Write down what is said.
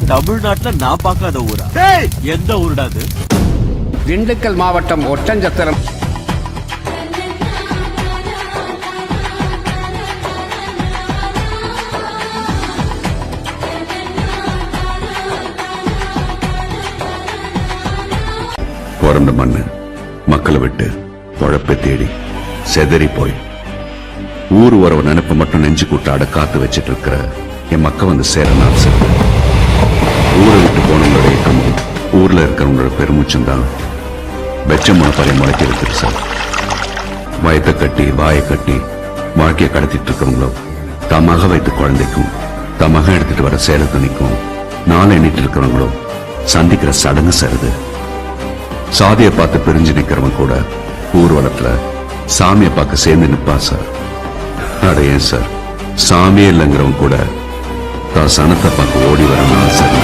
தமிழ்நாட்டுல நான் பார்க்காத ஊரா? எந்த ஊருடா அது? திண்டுக்கல் மாவட்டம் ஒட்டஞ்சத்திரம். பிறந்த மண்ணு மக்களை விட்டு பொழப்பை தேடி செதறி போய் ஊர் உறவு நினைப்பு மட்டும் நெஞ்சு கூட்டாட காத்து வச்சிட்டு இருக்கிற என் மக்க வந்து சேர நான் செத்து. ஊரை விட்டு போனவங்களுடைய கம்பு ஊர்ல இருக்கிறவங்களோட பெருமூச்சம் தான் வெச்ச முளைப்பாறை முளைக்க வைக்குது சார். வயத்தை கட்டி வாயை கட்டி வாழ்க்கையை கடத்திட்டு இருக்கிறவங்களோ தமாக வைத்த குழந்தைக்கும் தமாக எடுத்துட்டு வர சேர துணிக்கும் நாளை எண்ணிட்டு இருக்கிறவங்களோ சந்திக்கிற சடங்கு சருது. சாதியை பார்த்து பிரிஞ்சு நிக்கிறவன் கூட ஊர்வலத்துல சாமியை பார்க்க சேர்ந்து நிப்பா சார். அட ஏன் சார், சாமியே இல்லைங்கிறவன் கூட தான் சனத்தை பார்க்க ஓடி வரணும் சார்.